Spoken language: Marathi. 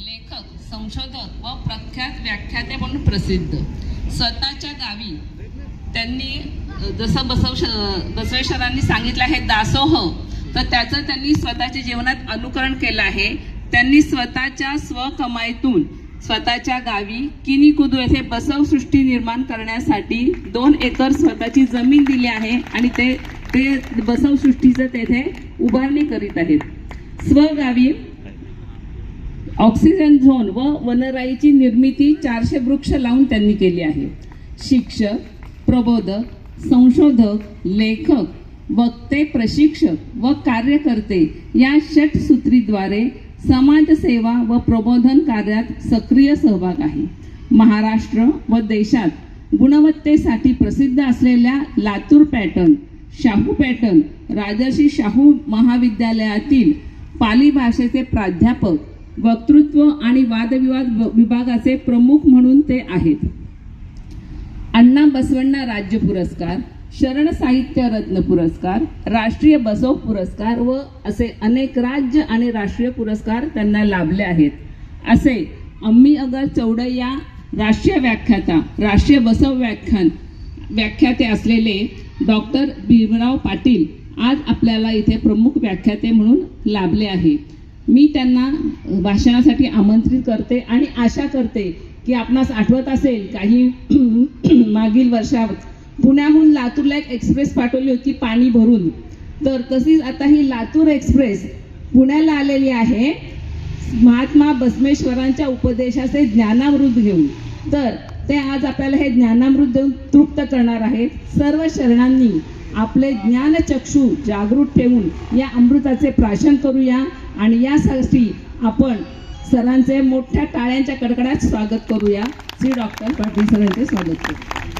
लेखक, संशोधक व प्रख्यात व्याख्याते म्हणून प्रसिद्ध. स्वतःच्या गावी त्यांनी जसं बसवेश्वरांनी सांगितलं आहे दासोह, तर त्याचं त्यांनी स्वतःच्या जीवनात अनुकरण केलं आहे. त्यांनी स्वतःच्या स्वकमाईतून स्वतःच्या गावी किनीकुदू येथे बसवसृष्टी निर्माण करण्यासाठी 2 एकर स्वतःची जमीन दिली आहे आणि ते बसवसृष्टीचं तेथे उभारणी करीत आहेत. स्वगावी ऑक्सिजन झोन व वनराईची निर्मिती 400 वृक्ष लावून त्यांनी केली आहे. शिक्षक, प्रबोधक, संशोधक, लेखक, वक्ते, प्रशिक्षक व कार्यकर्ते या षटसूत्रीद्वारे समाजसेवा व प्रबोधन कार्यात सक्रिय सहभाग आहे. महाराष्ट्र व देशात गुणवत्तेसाठी प्रसिद्ध असलेल्या लातूर पॅटर्न, शाहू पॅटर्न, राजर्षी शाहू महाविद्यालयातील पाली भाषेचे प्राध्यापक, वक्तृत्व आणि वादविवाद विभागाचे प्रमुख म्हणून ते आहेत. अण्णा बसवण्णा राज्य पुरस्कार, शरण साहित्य रत्न पुरस्कार, राष्ट्रीय बसव पुरस्कार व असे अनेक राज्य आणि राष्ट्रीय पुरस्कार त्यांना लाभले आहेत. असे अम्मी अगर चौडैया राष्ट्रीय व्याख्याता, राष्ट्रीय बसव व्याख्याते असलेले डॉक्टर भीमराव पाटील आज आपल्याला इथे प्रमुख व्याख्याते म्हणून लाभले आहे. मी त्यांना भाषणासाठी आमंत्रित करते आणि आशा करते की आपणास आठवत असेल काही मागील वर्षात पुण्याहून लातूरला एक एक्सप्रेस पाठवली होती पाणी भरून, तर तशीच आता ही लातूर एक्सप्रेस पुण्याला आलेली आहे महात्मा बसवेश्वरांच्या उपदेशाचे ज्ञानामृत घेऊन. तर ते आज आपल्याला हे ज्ञानामृत देऊन तृप्त करणार आहेत. सर्व शरणांनी आपले ज्ञानचक्षु जागृत ठेवून या अमृताचे प्राशन करूया आणि यासाठी आपण सरांचे मोठ्या टाळ्यांच्या कडकडाट स्वागत करूया. श्री डॉक्टर पाटील सरांचे स्वागत करू.